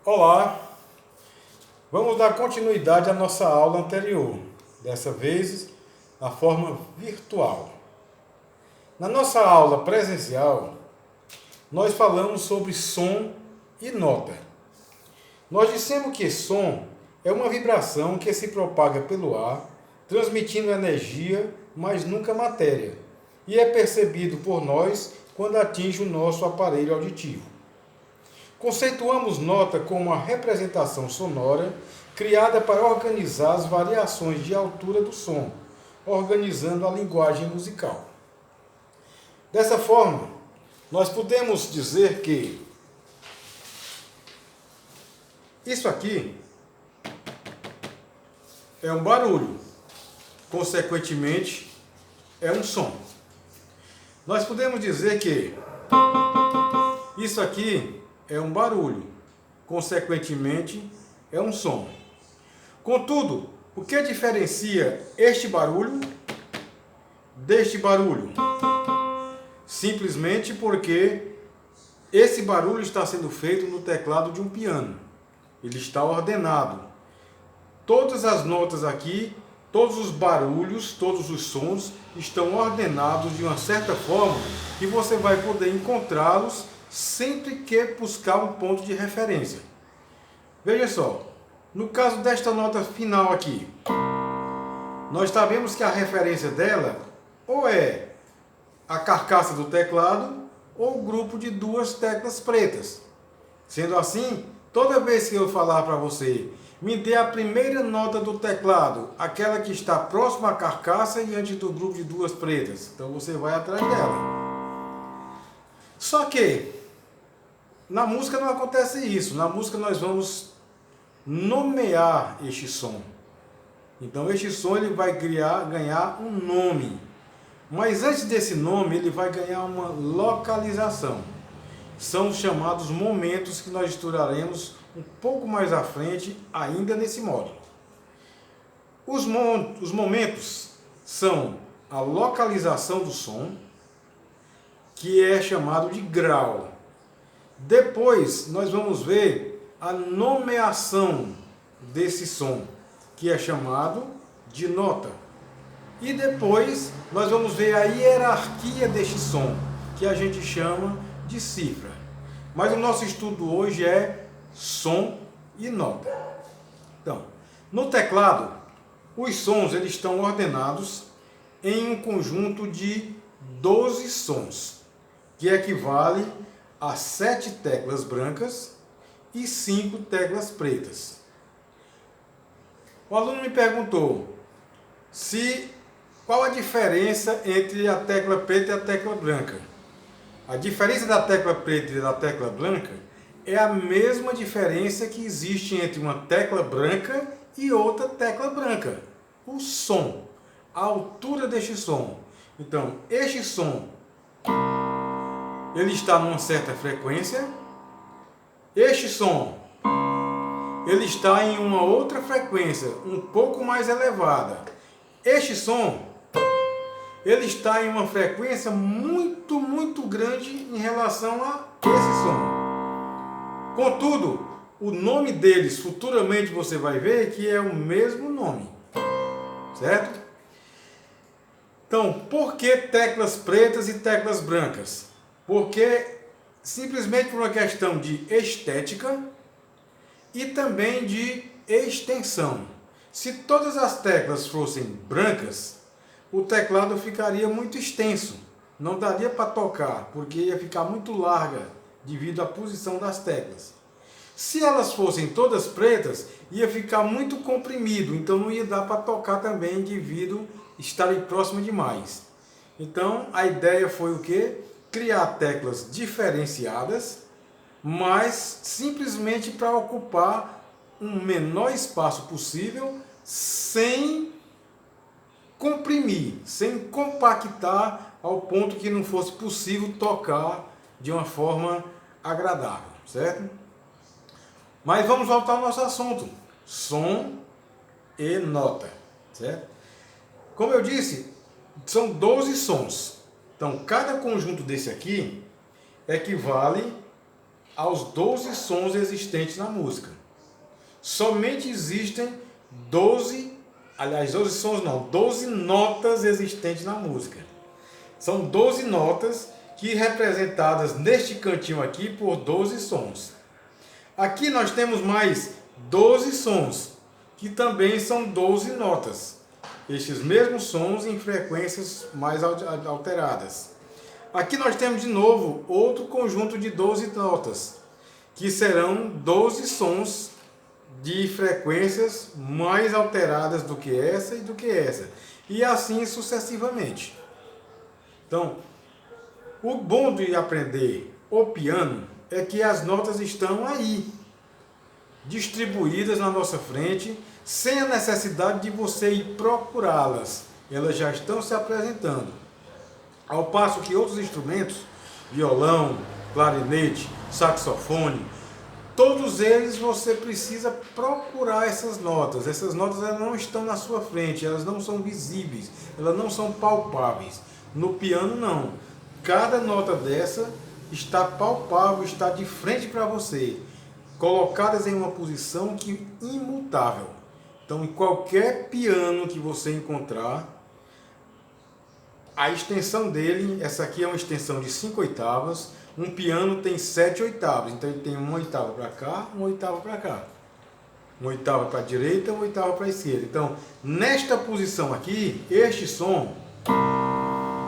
Olá, vamos dar continuidade à nossa aula anterior, dessa vez na forma virtual. Na nossa aula presencial, nós falamos sobre som e nota. Nós dissemos que som é uma vibração que se propaga pelo ar, transmitindo energia, mas nunca matéria, e é percebido por nós quando atinge o nosso aparelho auditivo. Conceituamos nota como uma representação sonora criada para organizar as variações de altura do som, organizando a linguagem musical. Dessa forma, nós podemos dizer que isso aqui é um barulho, consequentemente, é um som. Nós podemos dizer que isso aqui é um barulho, consequentemente, é um som. Contudo, o que diferencia este barulho deste barulho? Simplesmente porque esse barulho está sendo feito no teclado de um piano. Ele está ordenado. Todas as notas aqui, todos os barulhos, todos os sons estão ordenados de uma certa forma que você vai poder encontrá-los sempre que buscar um ponto de referência. Veja só, no caso desta nota final aqui, nós sabemos que a referência dela ou é a carcaça do teclado ou o grupo de duas teclas pretas. Sendo assim, toda vez que eu falar para você, me dê a primeira nota do teclado, aquela que está próxima à carcaça e antes do grupo de duas pretas. Então você vai atrás dela. Só que na música não acontece isso. Na música nós vamos nomear este som. Então este som ele vai ganhar um nome. Mas antes desse nome ele vai ganhar uma localização. São os chamados momentos que nós estudaremos um pouco mais à frente ainda nesse módulo. Os momentos são a localização do som, que é chamado de grau. Depois nós vamos ver a nomeação desse som, que é chamado de nota. E depois nós vamos ver a hierarquia deste som, que a gente chama de cifra. Mas o nosso estudo hoje é som e nota. Então, no teclado, os sons eles estão ordenados em um conjunto de 12 sons, que equivale a 7 teclas brancas e 5 teclas pretas. O aluno me perguntou qual a diferença entre a tecla preta e a tecla branca. A diferença da tecla preta e da tecla branca é a mesma diferença que existe entre uma tecla branca e outra tecla branca. O som, a altura deste som. Então, este som ele está numa certa frequência. Este som ele está em uma outra frequência, um pouco mais elevada. Este som ele está em uma frequência muito grande em relação a esse som. Contudo, o nome deles futuramente você vai ver que é o mesmo nome, certo? Então, por que teclas pretas e teclas brancas? Porque simplesmente por uma questão de estética e também de extensão. Se todas as teclas fossem brancas, o teclado ficaria muito extenso. Não daria para tocar, porque ia ficar muito larga devido à posição das teclas. Se elas fossem todas pretas, ia ficar muito comprimido, então não ia dar para tocar também devido a estarem próximas demais. Então a ideia foi o quê? Criar teclas diferenciadas, mas simplesmente para ocupar um menor espaço possível, sem comprimir, sem compactar ao ponto que não fosse possível tocar de uma forma agradável, certo? Mas vamos voltar ao nosso assunto, som e nota, certo? Como eu disse, são 12 sons. Então, cada conjunto desse aqui equivale aos 12 sons existentes na música. Somente existem 12 sons não, 12 notas existentes na música. São 12 notas que representadas neste cantinho aqui por 12 sons. Aqui nós temos mais 12 sons, que também são 12 notas. Estes mesmos sons em frequências mais alteradas. Aqui nós temos de novo outro conjunto de 12 notas, que serão 12 sons de frequências mais alteradas do que essa e do que essa. E assim sucessivamente. Então, o bom de aprender o piano é que as notas estão aí, distribuídas na nossa frente, sem a necessidade de você ir procurá-las. Elas já estão se apresentando. Ao passo que outros instrumentos, violão, clarinete, saxofone, todos eles você precisa procurar essas notas. Essas notas elas não estão na sua frente, elas não são visíveis, elas não são palpáveis. No piano não. Cada nota dessa está palpável, está de frente para você, colocadas em uma posição que imutável. Então, em qualquer piano que você encontrar, a extensão dele, essa aqui é uma extensão de 5 oitavas, um piano tem 7 oitavas, então ele tem uma oitava para cá, uma oitava para cá. Uma oitava para a direita, uma oitava para a esquerda. Então, nesta posição aqui, este som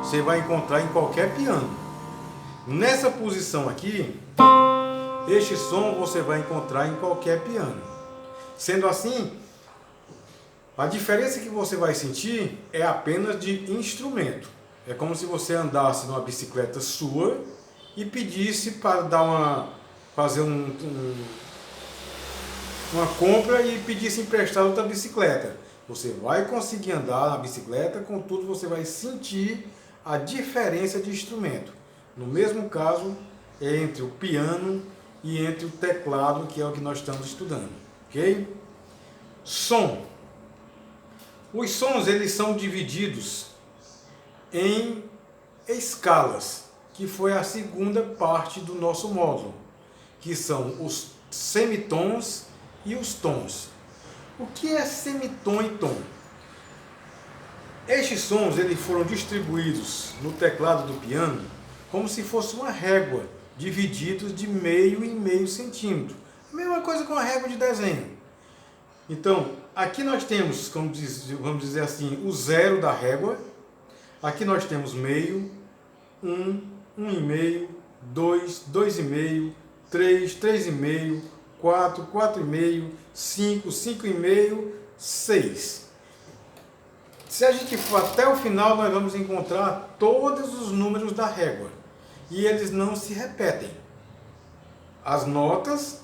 você vai encontrar em qualquer piano. Nessa posição aqui, este som você vai encontrar em qualquer piano. Sendo assim, a diferença que você vai sentir é apenas de instrumento. É como se você andasse numa bicicleta sua e pedisse para fazer uma compra e pedisse emprestar outra bicicleta. Você vai conseguir andar na bicicleta, contudo você vai sentir a diferença de instrumento. No mesmo caso, é entre o piano e entre o teclado, que é o que nós estamos estudando. Ok? Som. Os sons eles são divididos em escalas, que foi a segunda parte do nosso módulo, que são os semitons e os tons. O que é semitom e tom? Estes sons eles foram distribuídos no teclado do piano como se fosse uma régua, divididos de meio em meio centímetro. A mesma coisa com a régua de desenho. Então, aqui nós temos, vamos dizer assim, o zero da régua. Aqui nós temos meio, 1, 1,5, 2, 2,5, 3, 3,5, 4, 4,5, 5, 5,5, 6. Se a gente for até o final, nós vamos encontrar todos os números da régua. E eles não se repetem. As notas,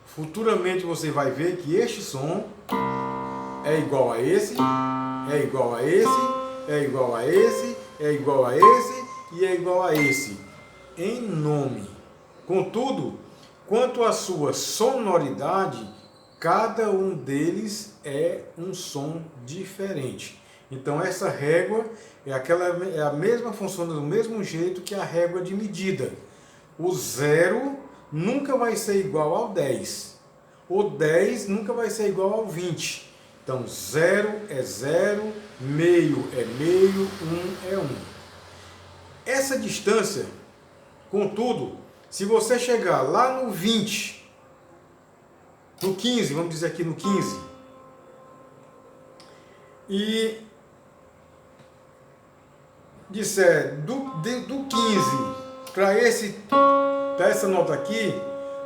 futuramente você vai ver que este som é igual a esse, é igual a esse, é igual a esse, é igual a esse e é igual a esse, em nome. Contudo, quanto à sua sonoridade, cada um deles é um som diferente. Então essa régua é a mesma, funciona do mesmo jeito que a régua de medida. O 0 nunca vai ser igual ao 10. O 10 nunca vai ser igual ao 20. Então 0 é 0, meio é meio, 1 é 1. Essa distância, contudo, se você chegar lá no 20, no 15, vamos dizer aqui no 15, e disser do 15 para essa nota aqui,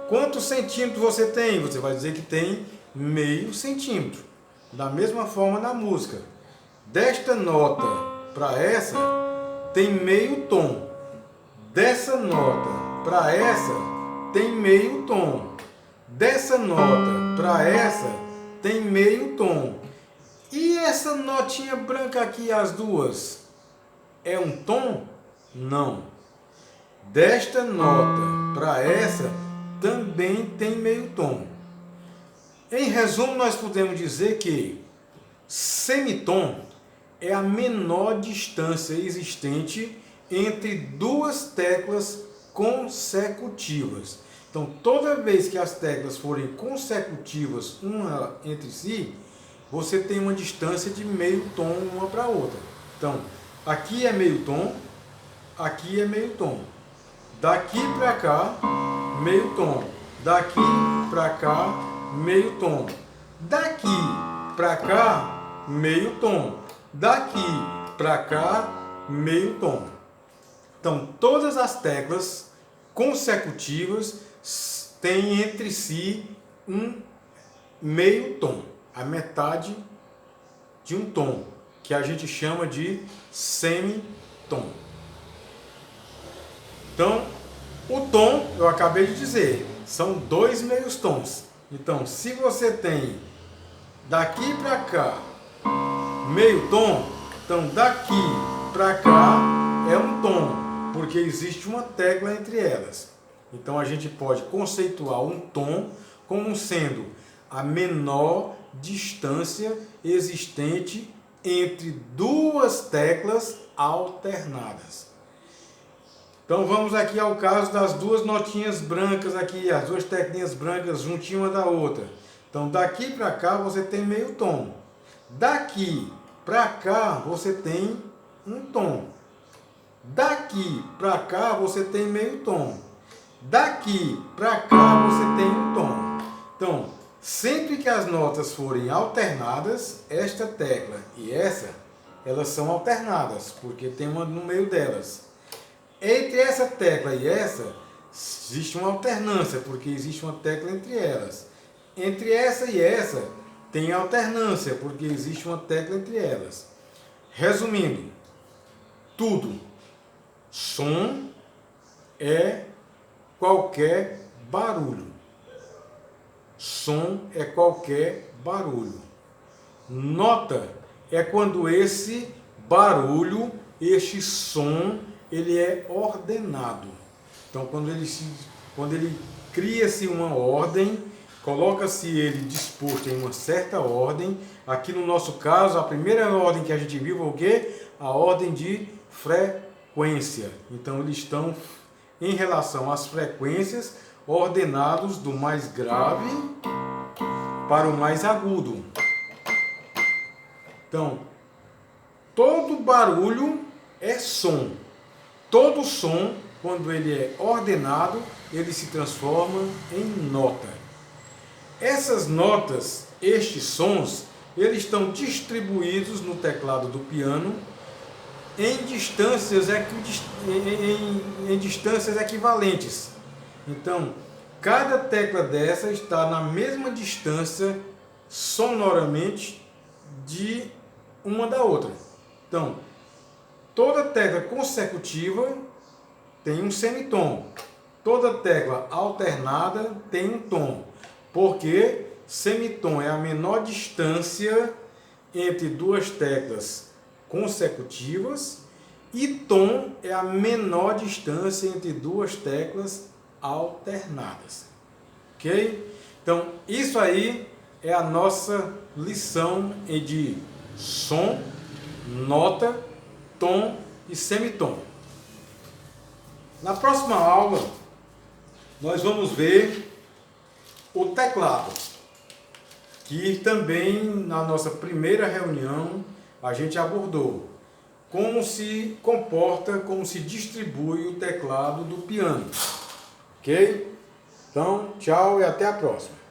quantos centímetros você tem? Você vai dizer que tem meio centímetro. Da mesma forma na música. Desta nota para essa, tem meio tom. Dessa nota para essa, tem meio tom. Dessa nota para essa, tem meio tom. E essa notinha branca aqui, as duas, é um tom? Não. Desta nota para essa, também tem meio tom. Em resumo, nós podemos dizer que semitom é a menor distância existente entre duas teclas consecutivas. Então, toda vez que as teclas forem consecutivas uma entre si, você tem uma distância de meio tom uma para a outra. Então, aqui é meio tom, aqui é meio tom. Daqui para cá, meio tom. Daqui para cá, meio tom. Daqui para cá, meio tom. Daqui para cá, meio tom. Então, todas as teclas consecutivas têm entre si um meio tom, a metade de um tom, que a gente chama de semitom. Então, o tom, eu acabei de dizer, são dois meios tons. Então, se você tem daqui para cá meio tom, então daqui para cá é um tom, porque existe uma tecla entre elas. Então a gente pode conceituar um tom como sendo a menor distância existente entre duas teclas alternadas. Então vamos aqui ao caso das duas notinhas brancas aqui, as duas teclinhas brancas juntinho uma da outra. Então daqui para cá você tem meio tom. Daqui para cá você tem um tom. Daqui para cá você tem meio tom. Daqui para cá você tem um tom. Então, sempre que as notas forem alternadas, esta tecla e essa, elas são alternadas, porque tem uma no meio delas. Entre essa tecla e essa, existe uma alternância, porque existe uma tecla entre elas. Entre essa e essa, tem alternância, porque existe uma tecla entre elas. Resumindo, tudo, som é qualquer barulho. Som é qualquer barulho. Nota é quando esse barulho, este som, ele é ordenado. Então, quando ele cria-se uma ordem, coloca-se ele disposto em uma certa ordem. Aqui no nosso caso, a primeira ordem que a gente viu foi o quê? A ordem de frequência. Então, eles estão em relação às frequências ordenados do mais grave para o mais agudo. Então, todo barulho é som. Todo som, quando ele é ordenado, ele se transforma em nota. Essas notas, estes sons, eles estão distribuídos no teclado do piano em distâncias equivalentes. Então, cada tecla dessa está na mesma distância sonoramente de uma da outra. Então, toda tecla consecutiva tem um semitom. Toda tecla alternada tem um tom. Porque semitom é a menor distância entre duas teclas consecutivas e tom é a menor distância entre duas teclas alternadas. Ok? Então, isso aí é a nossa lição de som, nota, tom e semitom. Na próxima aula, nós vamos ver o teclado, que também na nossa primeira reunião a gente abordou como se comporta, como se distribui o teclado do piano. Ok? Então, tchau e até a próxima.